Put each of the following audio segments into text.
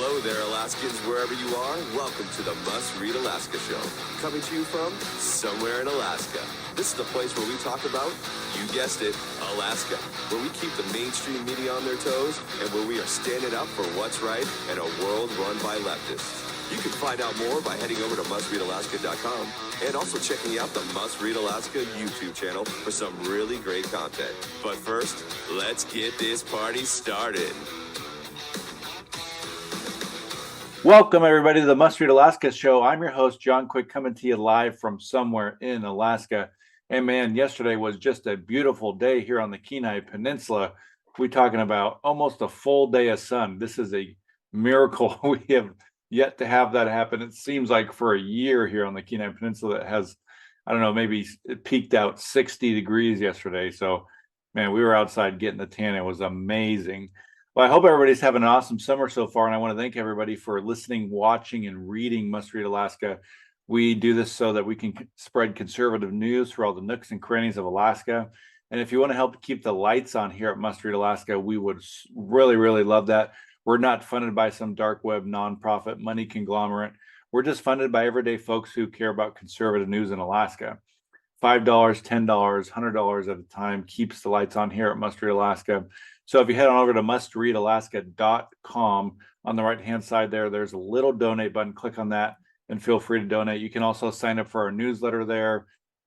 Hello there, Alaskans, wherever you are. Welcome to the Must Read Alaska Show. Coming to you from somewhere in Alaska. This is the place where we talk about, you guessed it, Alaska. Where we keep the mainstream media on their toes and where we are standing up for what's right in a world run by leftists. You can find out more by heading over to mustreadalaska.com and also checking out the Must Read Alaska YouTube channel for some really great content. But first, let's get this party started. Welcome, everybody, to the Must Read Alaska Show. I'm your host, John Quick, coming to you live from somewhere in Alaska. And man, yesterday was just a beautiful day here on the Kenai Peninsula. We're talking about almost a full day of sun. This is a miracle. We have yet to have that happen. It seems like for a year here on the Kenai Peninsula that has, I don't know, maybe it peaked out 60 degrees yesterday. So, man, we were outside getting the tan. It was amazing. Well, I hope everybody's having an awesome summer so far, and I want to thank everybody for listening, watching, and reading Must Read Alaska. We do this so that we can spread conservative news for all the nooks and crannies of Alaska. And if you want to help keep the lights on here at Must Read Alaska, we would really, really love that. We're not funded by some dark web nonprofit money conglomerate. We're just funded by everyday folks who care about conservative news in Alaska. $5, $10, $100 at a time keeps the lights on here at Must Read Alaska. So if you head on over to mustreadalaska.com, on the right-hand side there's a little donate button. Click on that and feel free to donate. You can also sign up for our newsletter there.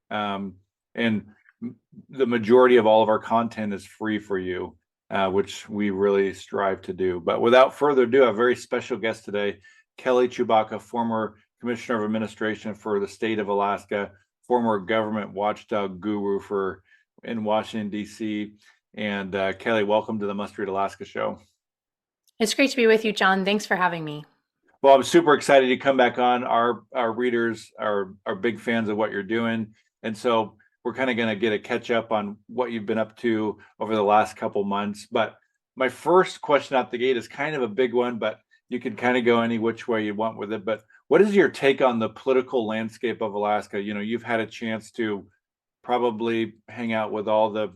And the majority of all of our content is free for you, which we really strive to do. But without further ado, a very special guest today, Kelly Tshibaka, former Commissioner of Administration for the state of Alaska, former government watchdog guru in Washington, D.C., and Kelly, welcome to the Must Read Alaska Show. It's great to be with you, John. Thanks for having me. Well, I'm super excited to come back on. Our readers are big fans of what you're doing. And so we're kind of going to get a catch up on what you've been up to over the last couple months. But my first question out the gate is kind of a big one, but you can kind of go any which way you want with it. But what is your take on the political landscape of Alaska? You know, you've had a chance to probably hang out with all the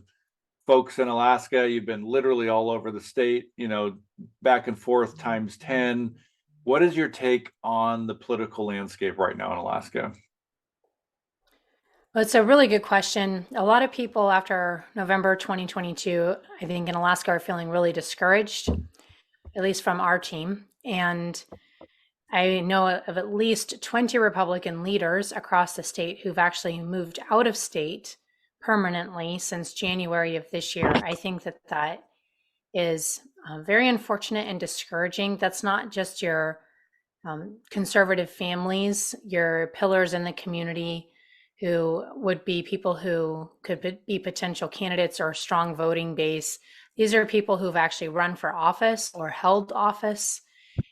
folks in Alaska. You've been literally all over the state, you know, back and forth times 10. What is your take on the political landscape right now in Alaska? Well, it's a really good question. A lot of people after November 2022, I think in Alaska, are feeling really discouraged, at least from our team. And I know of at least 20 Republican leaders across the state who've actually moved out of state permanently since January of this year. I think that is very unfortunate and discouraging. That's not just your conservative families, your pillars in the community who would be people who could be potential candidates or a strong voting base. These are people who've actually run for office or held office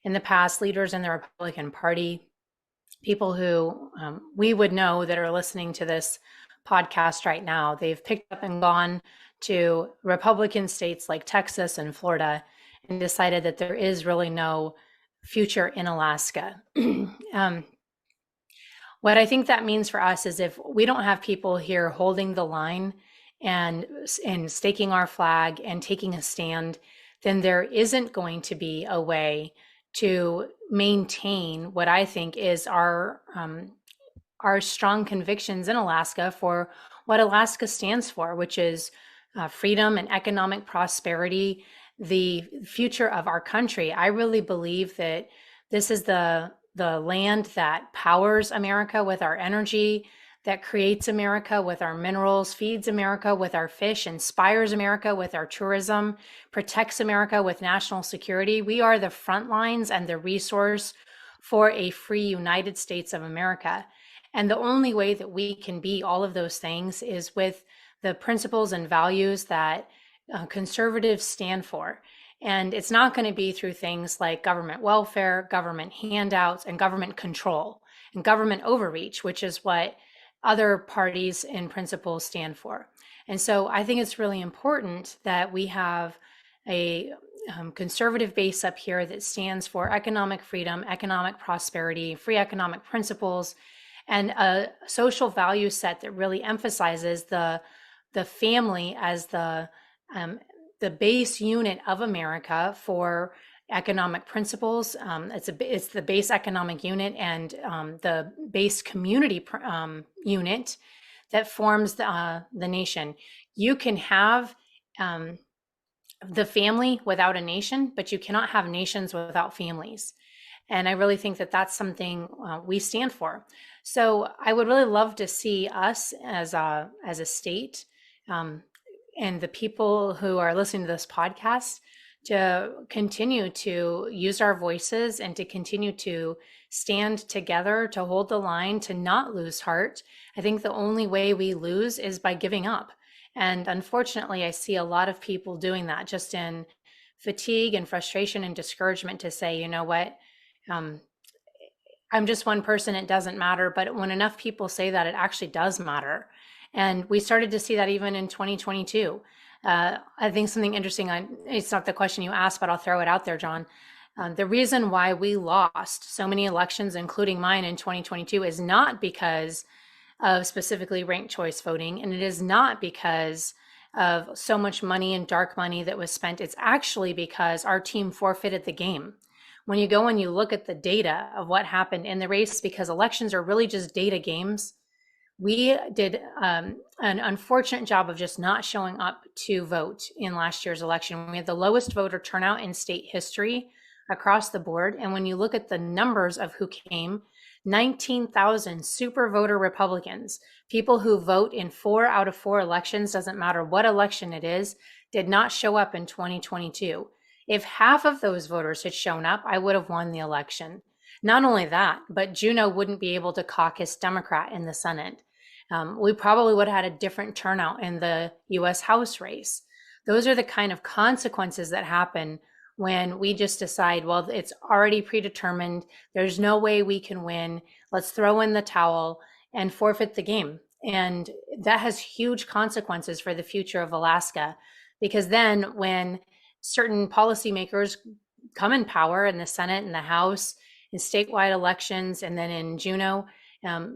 in the past, leaders in the Republican Party, people who we would know that are listening to this podcast right now. They've picked up and gone to Republican states like Texas and Florida and decided that there is really no future in Alaska. What I think that means for us is if we don't have people here holding the line and staking our flag and taking a stand, then there isn't going to be a way to maintain what I think is our strong convictions in Alaska for what Alaska stands for, which is freedom and economic prosperity, the future of our country. I really believe that this is the land that powers America with our energy, that creates America with our minerals, feeds America with our fish, inspires America with our tourism, protects America with national security. We are the front lines and the resource for a free United States of America. And the only way that we can be all of those things is with the principles and values that conservatives stand for. And it's not going to be through things like government welfare, government handouts, and government control, and government overreach, which is what other parties in principle stand for. And so I think it's really important that we have a conservative base up here that stands for economic freedom, economic prosperity, free economic principles, and a social value set that really emphasizes the family as the base unit of America for economic principles. It's the base economic unit and the base community unit that forms the nation. You can have the family without a nation, but you cannot have nations without families. And I really think that that's something we stand for. So I would really love to see us as a state, and the people who are listening to this podcast, to continue to use our voices and to continue to stand together, to hold the line, to not lose heart. I think the only way we lose is by giving up. And unfortunately, I see a lot of people doing that, just in fatigue and frustration and discouragement, to say, you know what, I'm just one person, it doesn't matter. But when enough people say that, it actually does matter. And we started to see that even in 2022. I think something interesting, it's not the question you asked, but I'll throw it out there, John. The reason why we lost so many elections, including mine in 2022, is not because of specifically ranked choice voting. And it is not because of so much money and dark money that was spent. It's actually because our team forfeited the game. When you go and you look at the data of what happened in the race, because elections are really just data games, we did an unfortunate job of just not showing up to vote in last year's election. We had the lowest voter turnout in state history across the board. And when you look at the numbers of who came, 19,000 super voter Republicans, people who vote in 4 out of 4 elections, doesn't matter what election it is, did not show up in 2022. If half of those voters had shown up, I would have won the election. Not only that, but Juneau wouldn't be able to caucus Democrat in the Senate. We probably would have had a different turnout in the US House race. Those are the kind of consequences that happen when we just decide, well, it's already predetermined. There's no way we can win. Let's throw in the towel and forfeit the game. And that has huge consequences for the future of Alaska, because then when certain policymakers come in power in the Senate and the House, in statewide elections, and then in Juneau,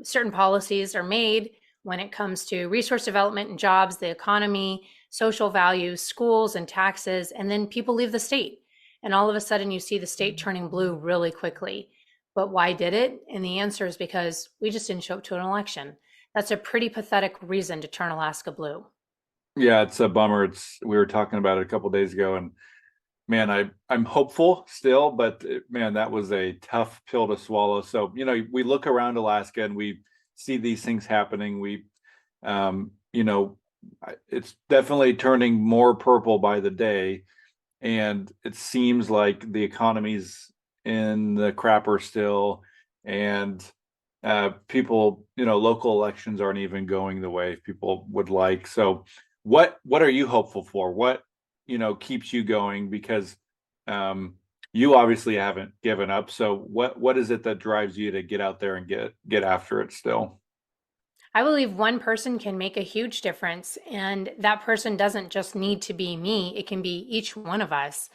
certain policies are made when it comes to resource development and jobs, the economy, social values, schools and taxes, and then people leave the state. And all of a sudden you see the state turning blue really quickly. But why did it? And the answer is because we just didn't show up to an election. That's a pretty pathetic reason to turn Alaska blue. Yeah, it's a bummer. We were talking about it a couple of days ago, and man, I'm hopeful still, but man, that was a tough pill to swallow. So, we look around Alaska and we see these things happening. It's definitely turning more purple by the day. And it seems like the economy's in the crapper still. And people, local elections aren't even going the way people would like. So what are you hopeful for? What keeps you going? Because you obviously haven't given up. So what is it that drives you to get out there and get after it still? I believe one person can make a huge difference, and that person doesn't just need to be me, it can be each one of us.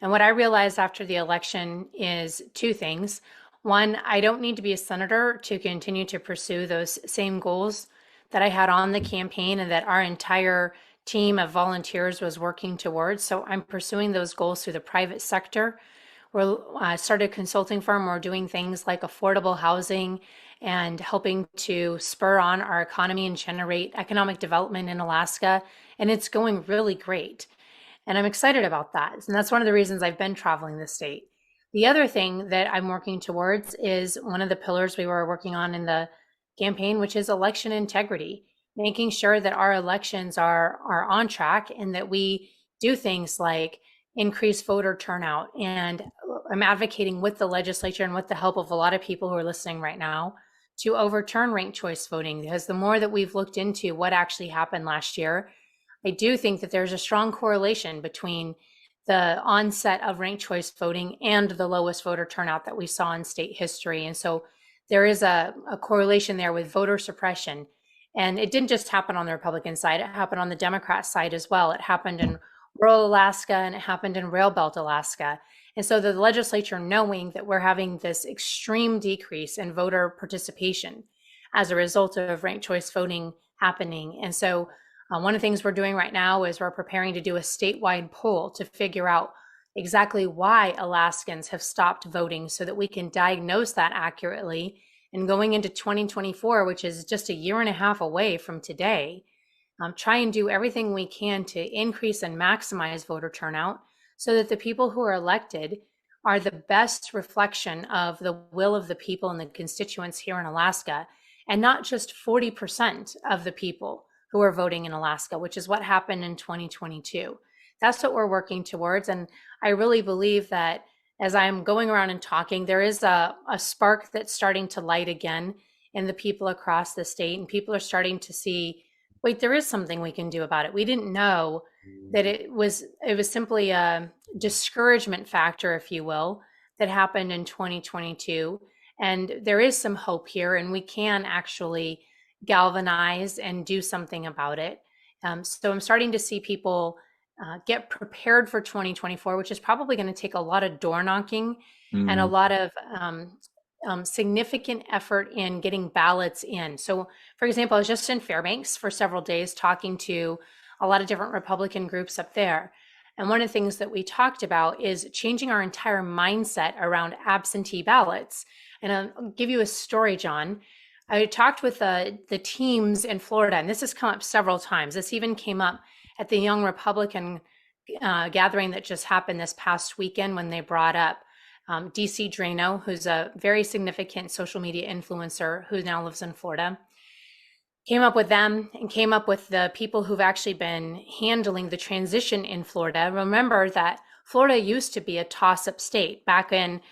And what I realized after the election is 2 things. One, I don't need to be a senator to continue to pursue those same goals that I had on the campaign and that our entire team of volunteers was working towards. So I'm pursuing those goals through the private sector. I started a consulting firm. We're doing things like affordable housing and helping to spur on our economy and generate economic development in Alaska. And it's going really great. And I'm excited about that. And that's one of the reasons I've been traveling the state. The other thing that I'm working towards is one of the pillars we were working on in the campaign, which is election integrity, making sure that our elections are on track and that we do things like increase voter turnout. And I'm advocating with the legislature and with the help of a lot of people who are listening right now to overturn ranked choice voting, because the more that we've looked into what actually happened last year, I do think that there's a strong correlation between the onset of ranked choice voting and the lowest voter turnout that we saw in state history. And so there is a correlation there with voter suppression. And it didn't just happen on the Republican side, it happened on the Democrat side as well. It happened in rural Alaska and it happened in Rail Belt Alaska. And so the legislature, knowing that we're having this extreme decrease in voter participation as a result of ranked choice voting happening. And so one of the things we're doing right now is we're preparing to do a statewide poll to figure out exactly why Alaskans have stopped voting so that we can diagnose that accurately. And going into 2024, which is just a year and a half away from today, try and do everything we can to increase and maximize voter turnout so that the people who are elected are the best reflection of the will of the people and the constituents here in Alaska, and not just 40% of the people who are voting in Alaska, which is what happened in 2022. That's what we're working towards. And I really believe that as I'm going around and talking, there is a spark that's starting to light again in the people across the state, and people are starting to see, wait, there is something we can do about it. We didn't know that it was simply a discouragement factor, if you will, that happened in 2022. And there is some hope here, and we can actually galvanize and do something about it. So I'm starting to see people get prepared for 2024, which is probably going to take a lot of door knocking and a lot of significant effort in getting ballots in. So, for example, I was just in Fairbanks for several days talking to a lot of different Republican groups up there. And one of the things that we talked about is changing our entire mindset around absentee ballots. And I'll give you a story, John. I talked with the teams in Florida, and this has come up several times. This even came up at the Young Republican gathering that just happened this past weekend when they brought up DC Drano, who's a very significant social media influencer who now lives in Florida. Came up with them and came up with the people who've actually been handling the transition in Florida. Remember that Florida used to be a toss-up state back in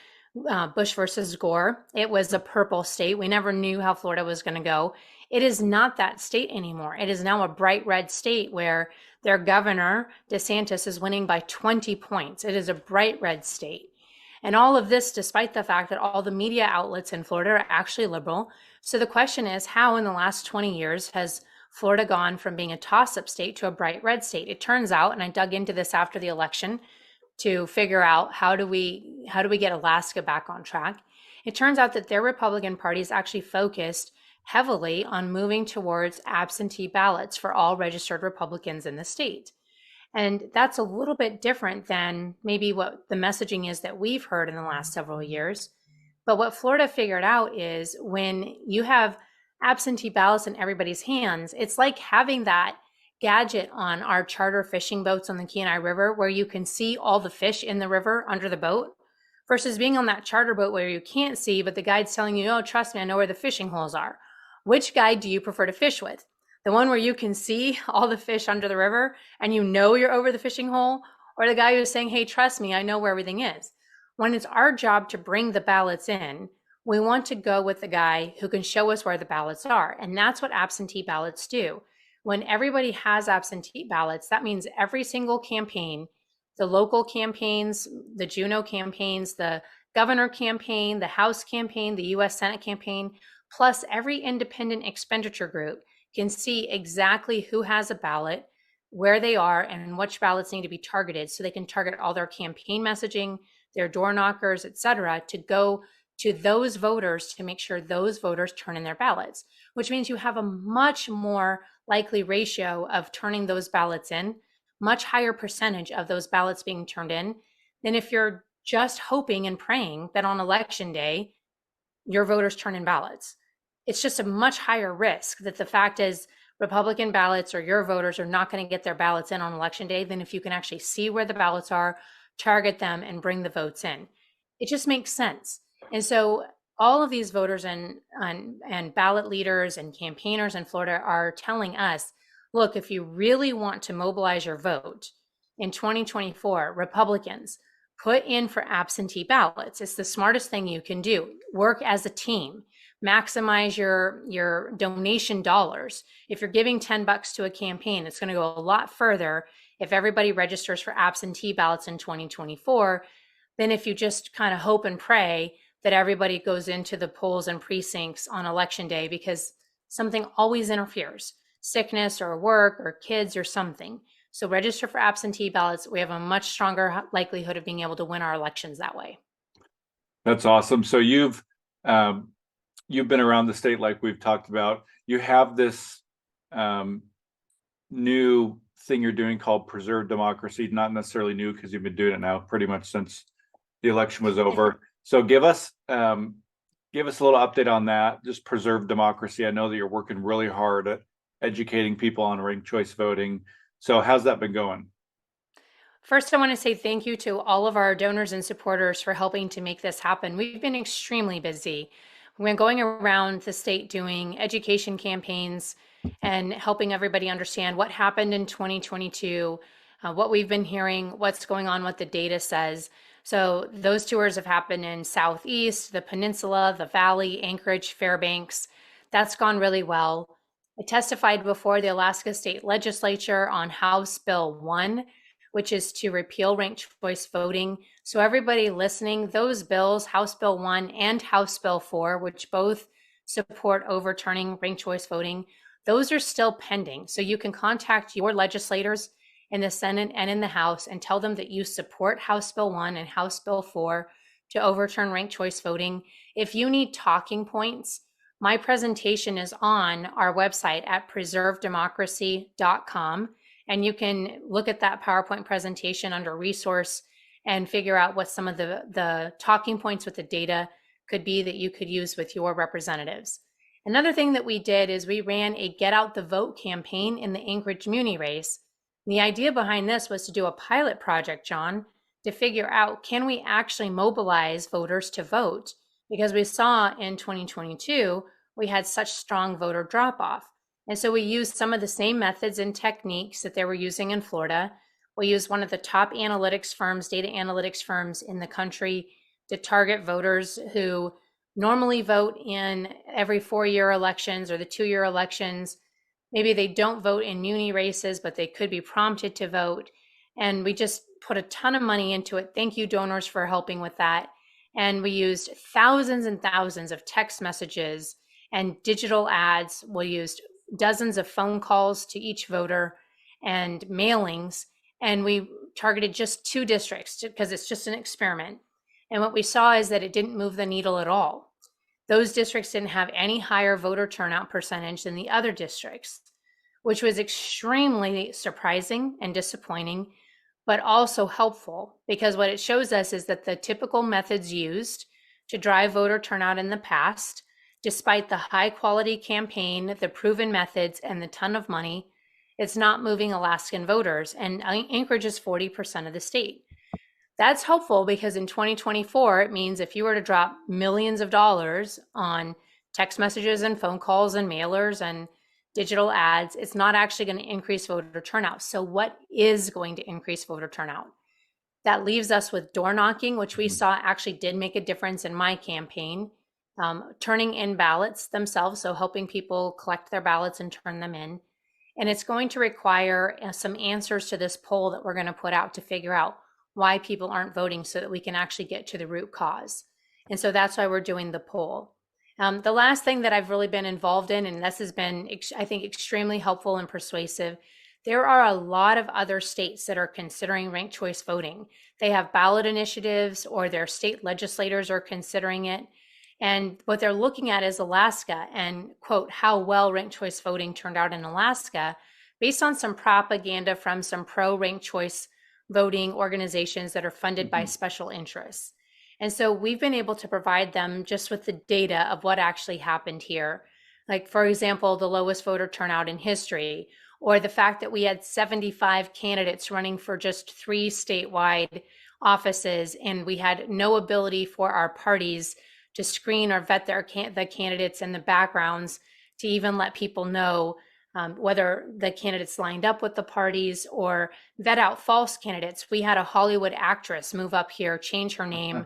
Bush versus Gore. It was a purple state. We never knew how Florida was going to go. It is not that state anymore. It is now a bright red state where their governor, DeSantis, is winning by 20 points. It is a bright red state. And all of this, despite the fact that all the media outlets in Florida are actually liberal. So the question is, how in the last 20 years has Florida gone from being a toss-up state to a bright red state? It turns out, and I dug into this after the election to figure out how do we get Alaska back on track. It turns out that their Republican Party is actually focused heavily on moving towards absentee ballots for all registered Republicans in the state. And that's a little bit different than maybe what the messaging is that we've heard in the last several years. But what Florida figured out is when you have absentee ballots in everybody's hands, it's like having that gadget on our charter fishing boats on the Kenai River where you can see all the fish in the river under the boat, versus being on that charter boat where you can't see, but the guide's telling you, oh, trust me, I know where the fishing holes are. Which guide do you prefer to fish with? The one where you can see all the fish under the river and you know you're over the fishing hole, or the guy who's saying, hey, trust me, I know where everything is? When it's our job to bring the ballots in, we want to go with the guy who can show us where the ballots are. And that's what absentee ballots do. When everybody has absentee ballots, that means every single campaign, the local campaigns, the Juneau campaigns, the governor campaign, the House campaign, the US Senate campaign, plus every independent expenditure group can see exactly who has a ballot, where they are, and which ballots need to be targeted, so they can target all their campaign messaging, their door knockers, et cetera, to go to those voters to make sure those voters turn in their ballots, which means you have a much more likely ratio of turning those ballots in, much higher percentage of those ballots being turned in than if you're just hoping and praying that on election day, your voters turn in ballots. It's just a much higher risk that the fact is Republican ballots or your voters are not going to get their ballots in on election day than if you can actually see where the ballots are, target them, and bring the votes in. It just makes sense. And so all of these voters and ballot leaders and campaigners in Florida are telling us, look, if you really want to mobilize your vote in 2024, Republicans, put in for absentee ballots. It's the smartest thing you can do. Work as a team. Maximize your donation dollars. If you're giving $10 to a campaign, it's going to go a lot further if everybody registers for absentee ballots in 2024 than if you just kind of hope and pray that everybody goes into the polls and precincts on election day, because something always interferes, sickness or work or kids or something. So register for absentee ballots. We have a much stronger likelihood of being able to win our elections that way. That's awesome. So you've been around the state like we've talked about. You have this new thing you're doing called Preserve Democracy. Not necessarily new because you've been doing it now pretty much since the election was over. So give us a little update on that. Just Preserve Democracy. I know that you're working really hard at educating people on ranked choice voting. So how's that been going? First, I want to say thank you to all of our donors and supporters for helping to make this happen. We've been extremely busy. We've been going around the state doing education campaigns and helping everybody understand what happened in 2022, what we've been hearing, what's going on, what the data says. So those tours have happened in Southeast, the Peninsula, the Valley, Anchorage, Fairbanks. That's gone really well. I testified before the Alaska State Legislature on House Bill 1, which is to repeal ranked choice voting. So everybody listening, those bills, House Bill 1 and House Bill 4, which both support overturning ranked choice voting, those are still pending. So you can contact your legislators in the Senate and in the House and tell them that you support House Bill 1 and House Bill 4 to overturn ranked choice voting. If you need talking points, my presentation is on our website at preservedemocracy.com. And you can look at that PowerPoint presentation under resource and figure out what some of the talking points with the data could be that you could use with your representatives. Another thing that we did is we ran a Get Out the Vote campaign in the Anchorage Muni race. The idea behind this was to do a pilot project, John, to figure out, can we actually mobilize voters to vote? Because we saw in 2022, we had such strong voter drop off. And so we used some of the same methods and techniques that they were using in Florida. We used one of the top analytics firms, data analytics firms in the country, to target voters who normally vote in every 4-year elections or the 2-year elections. Maybe they don't vote in muni races, but they could be prompted to vote. And we just put a ton of money into it. Thank you, donors, for helping with that. And we used thousands and thousands of text messages and digital ads. We used dozens of phone calls to each voter and mailings. And we targeted just 2 districts because it's just an experiment. And what we saw is that it didn't move the needle at all. Those districts didn't have any higher voter turnout percentage than the other districts, which was extremely surprising and disappointing, but also helpful, because what it shows us is that the typical methods used to drive voter turnout in the past, despite the high quality campaign, the proven methods, and the ton of money, it's not moving Alaskan voters. And Anchorage is 40% of the state. That's helpful because in 2024, it means if you were to drop millions of dollars on text messages and phone calls and mailers and digital ads, it's not actually going to increase voter turnout. So what is going to increase voter turnout? That leaves us with door knocking, which we saw actually did make a difference in my campaign. Turning in ballots themselves, so helping people collect their ballots and turn them in. And it's going to require some answers to this poll that we're going to put out to figure out why people aren't voting so that we can actually get to the root cause. And so that's why we're doing the poll. The last thing that I've really been involved in, and this has been, I think, extremely helpful and persuasive, there are a lot of other states that are considering ranked choice voting. They have ballot initiatives or their state legislators are considering it. And what they're looking at is Alaska and, quote, how well ranked choice voting turned out in Alaska based on some propaganda from some pro-ranked choice voting organizations that are funded by special interests. And so we've been able to provide them just with the data of what actually happened here. Like, for example, the lowest voter turnout in history, or the fact that we had 75 candidates running for just 3 statewide offices, and we had no ability for our parties to screen or vet the candidates and the backgrounds to even let people know whether the candidates lined up with the parties or vet out false candidates. We had a Hollywood actress move up here, change her name,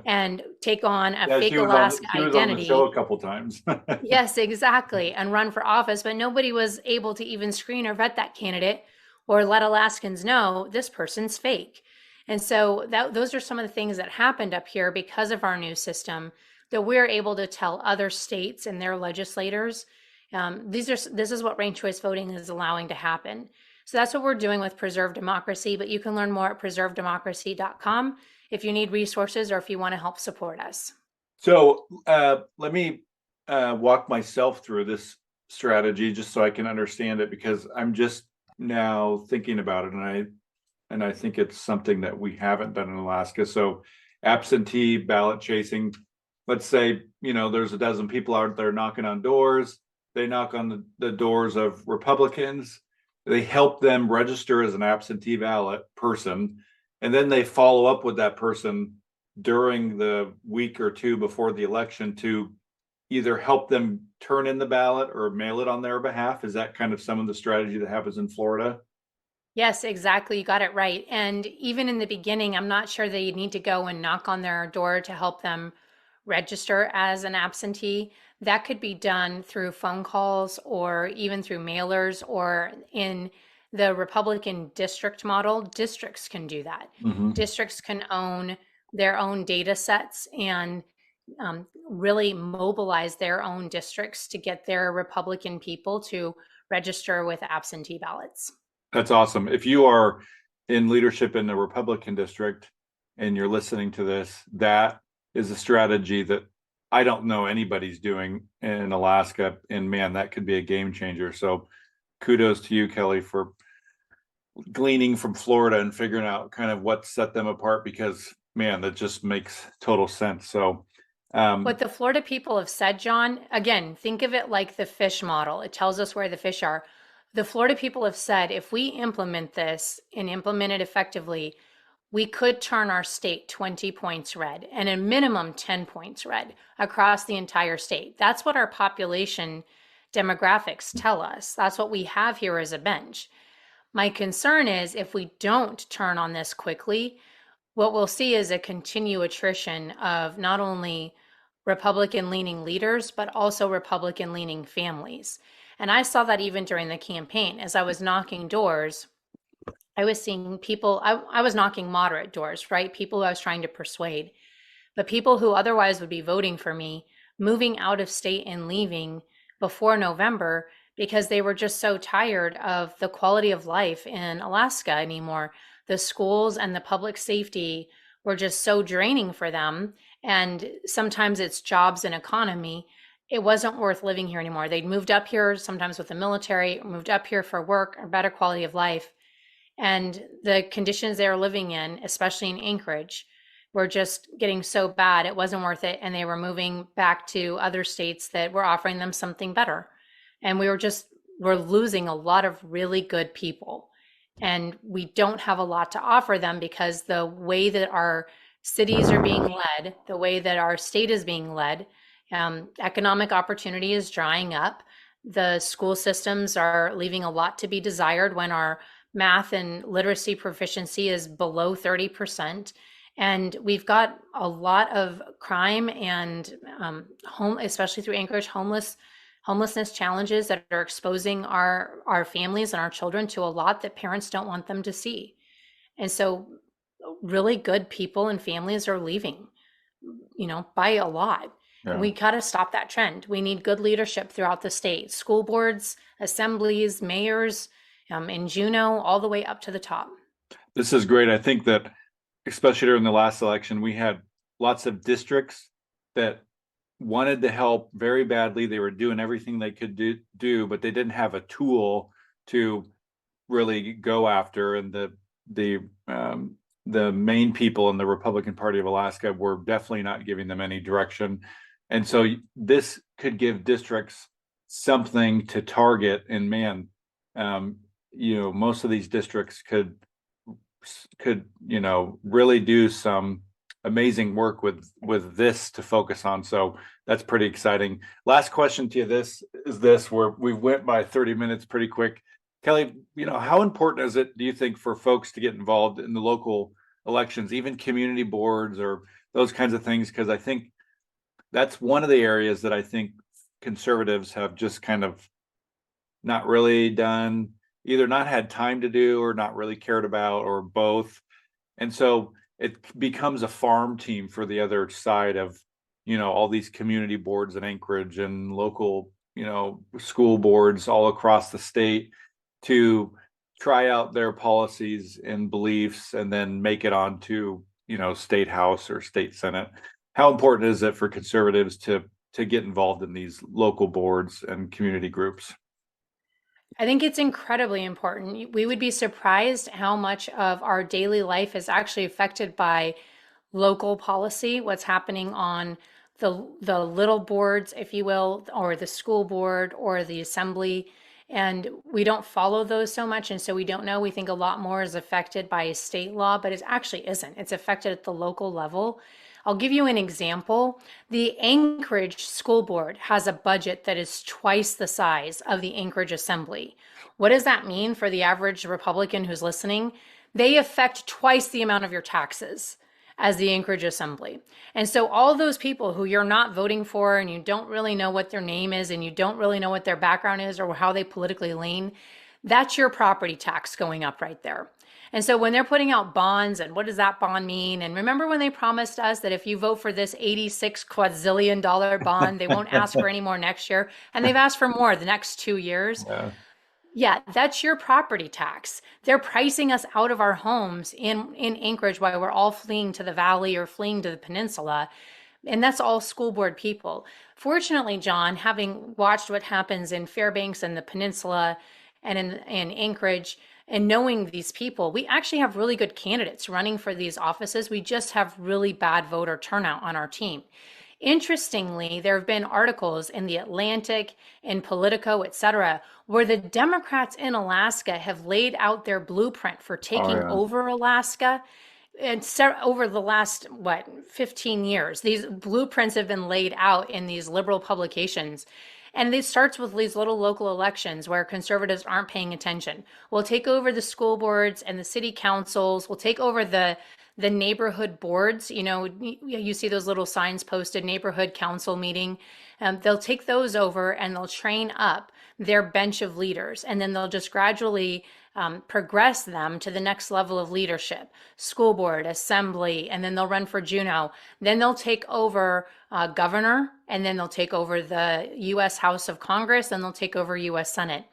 and take on a fake Alaska she was identity. on the show a couple times. Yes, exactly, and run for office, but nobody was able to even screen or vet that candidate or let Alaskans know this person's fake. And so those are some of the things that happened up here because of our new system, that we're able to tell other states and their legislators, this is what ranked choice voting is allowing to happen. So that's what we're doing with Preserve Democracy, but you can learn more at preservedemocracy.com if you need resources or if you want to help support us. So let me walk myself through this strategy just so I can understand it, because I'm just now thinking about it, and I think it's something that we haven't done in Alaska. So absentee ballot chasing, let's say, there's a dozen people out there knocking on doors. They knock on the doors of Republicans. They help them register as an absentee ballot person. And then they follow up with that person during the week or two before the election to either help them turn in the ballot or mail it on their behalf. Is that kind of some of the strategy that happens in Florida? Yes, exactly. You got it right. And even in the beginning, I'm not sure that you need to go and knock on their door to help them register as an absentee. That could be done through phone calls or even through mailers, or in the Republican district model, districts can do that. Mm-hmm. Districts can own their own data sets and really mobilize their own districts to get their Republican people to register with absentee ballots. That's awesome. If you are in leadership in the Republican district and you're listening to this, that is a strategy that I don't know anybody's doing in Alaska. And man, that could be a game changer. So kudos to you, Kelly, for gleaning from Florida and figuring out kind of what set them apart, because man, that just makes total sense. So what the Florida people have said, John, again, think of it like the fish model. It tells us where the fish are. The Florida people have said if we implement this and implement it effectively, we could turn our state 20 points red and a minimum 10 points red across the entire state. That's what our population demographics tell us. That's what we have here as a bench. My concern is if we don't turn on this quickly, what we'll see is a continued attrition of not only Republican leaning leaders, but also Republican leaning families. And I saw that even during the campaign. As I was knocking doors, I was seeing people, I was knocking moderate doors, right? People who I was trying to persuade, but people who otherwise would be voting for me, moving out of state and leaving before November because they were just so tired of the quality of life in Alaska anymore. The schools and the public safety were just so draining for them. And sometimes it's jobs and economy. It wasn't worth living here anymore. They'd moved up here, sometimes with the military, moved up here for work or better quality of life. And the conditions they were living in, especially in Anchorage, were just getting so bad it wasn't worth it. And they were moving back to other states that were offering them something better. And we're losing a lot of really good people. And we don't have a lot to offer them because the way that our cities are being led, the way that our state is being led, economic opportunity is drying up. The school systems are leaving a lot to be desired when our math and literacy proficiency is below 30%. And we've got a lot of crime and especially through Anchorage, homelessness challenges that are exposing our families and our children to a lot that parents don't want them to see. And so really good people and families are leaving, by a lot. yeah. And we got to stop that trend. We need good leadership throughout the state, school boards, assemblies, mayors, in Juneau, all the way up to the top. This is great. I think that especially during the last election, we had lots of districts that wanted to help very badly. They were doing everything they could do, but they didn't have a tool to really go after. And the main people in the Republican Party of Alaska were definitely not giving them any direction. And so this could give districts something to target. And man, most of these districts could really do some amazing work with this to focus on. So that's pretty exciting. Last question to you, this where we went by 30 minutes pretty quick. Kelly, how important is it, do you think, for folks to get involved in the local elections, even community boards or those kinds of things? Because I think that's one of the areas that I think conservatives have just kind of not really done, either not had time to do or not really cared about, or both. And so it becomes a farm team for the other side of, all these community boards in Anchorage and local, school boards all across the state to try out their policies and beliefs and then make it onto, state house or state senate. How important is it for conservatives to get involved in these local boards and community groups? I think it's incredibly important. We would be surprised how much of our daily life is actually affected by local policy, what's happening on the little boards, if you will, or the school board or the assembly. And we don't follow those so much. And so we don't know. We think a lot more is affected by a state law, but it actually isn't. It's affected at the local level. I'll give you an example. The Anchorage School Board has a budget that is twice the size of the Anchorage Assembly. What does that mean for the average Republican who's listening? They affect twice the amount of your taxes as the Anchorage Assembly. And so all those people who you're not voting for and you don't really know what their name is and you don't really know what their background is or how they politically lean, that's your property tax going up right there. And so when they're putting out bonds, and what does that bond mean? And remember when they promised us that if you vote for this $86 quadrillion bond, they won't ask for any more next year. And they've asked for more the next 2 years. Yeah. Yeah, that's your property tax. They're pricing us out of our homes in Anchorage while we're all fleeing to the valley or fleeing to the peninsula. And that's all school board people. Fortunately, John, having watched what happens in Fairbanks and the peninsula and in Anchorage, and knowing these people, we actually have really good candidates running for these offices. We just have really bad voter turnout on our team. Interestingly, there have been articles in the Atlantic, in Politico, et cetera, where the Democrats in Alaska have laid out their blueprint for taking over Alaska. And over the last, 15 years, these blueprints have been laid out in these liberal publications. And it starts with these little local elections where conservatives aren't paying attention. We'll take over the school boards and the city councils. We'll take over the neighborhood boards. You see those little signs posted, neighborhood council meeting. They'll take those over and they'll train up their bench of leaders. And then they'll just gradually progress them to the next level of leadership, school board, assembly, and then they'll run for Juneau. Then they'll take over governor, and then they'll take over the U.S. House of Congress, and they'll take over U.S. Senate.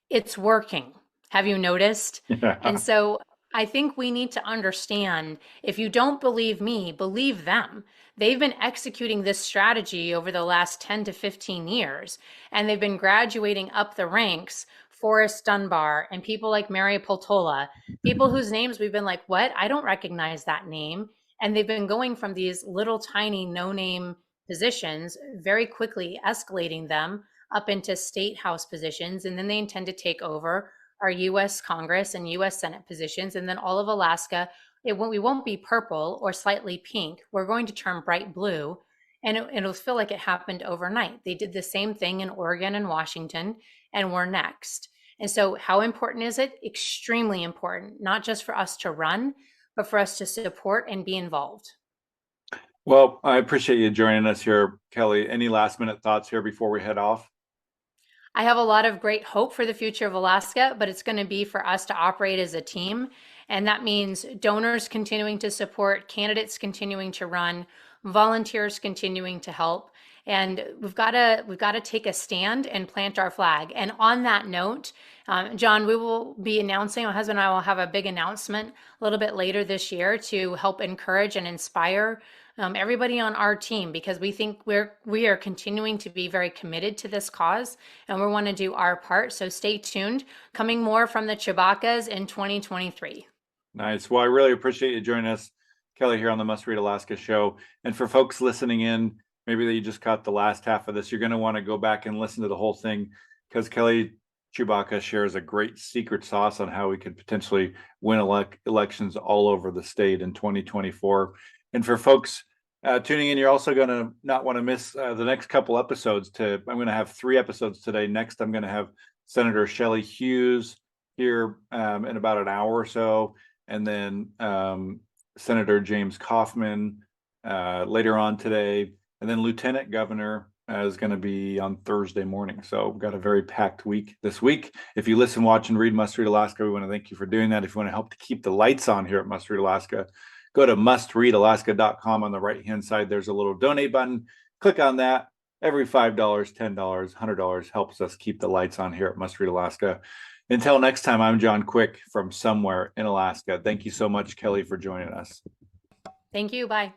It's working. Have you noticed? Yeah. And so I think we need to understand, if you don't believe me, believe them. They've been executing this strategy over the last 10 to 15 years, and they've been graduating up the ranks. Forrest Dunbar and people like Mary Peltola, people whose names we've been like, what? I don't recognize that name. And they've been going from these little tiny no-name positions, very quickly escalating them up into state house positions. And then they intend to take over our US Congress and US Senate positions. And then all of Alaska, we won't be purple or slightly pink. We're going to turn bright blue. And it'll feel like it happened overnight. They did the same thing in Oregon and Washington, and we're next. And so how important is it? Extremely important, not just for us to run, but for us to support and be involved. Well, I appreciate you joining us here, Kelly. Any last minute thoughts here before we head off? I have a lot of great hope for the future of Alaska, but it's going to be for us to operate as a team. And that means donors continuing to support, candidates continuing to run, volunteers continuing to help. And we've got to take a stand and plant our flag. And on that note, John, we will be announcing, my husband and I will have a big announcement a little bit later this year to help encourage and inspire everybody on our team, because we think we are continuing to be very committed to this cause, and we want to do our part. So stay tuned. Coming more from the Tshibakas in 2023. Nice. Well, I really appreciate you joining us, Kelly, here on the Must Read Alaska show. And for folks listening in, maybe you just caught the last half of this, you're going to want to go back and listen to the whole thing, because Kelly Tshibaka shares a great secret sauce on how we could potentially win elections all over the state in 2024. And for folks tuning in, you're also going to not want to miss the next couple episodes. I'm going to have 3 episodes today. Next, I'm going to have Senator Shelley Hughes here in about an hour or so. And then Senator James Kaufman later on today. And then Lieutenant Governor is going to be on Thursday morning. So we've got a very packed week this week. If you listen, watch, and read Must Read Alaska, we want to thank you for doing that. If you want to help to keep the lights on here at Must Read Alaska, go to mustreadalaska.com. On the right-hand side, there's a little donate button. Click on that. Every $5, $10, $100 helps us keep the lights on here at Must Read Alaska. Until next time, I'm John Quick from somewhere in Alaska. Thank you so much, Kelly, for joining us. Thank you. Bye.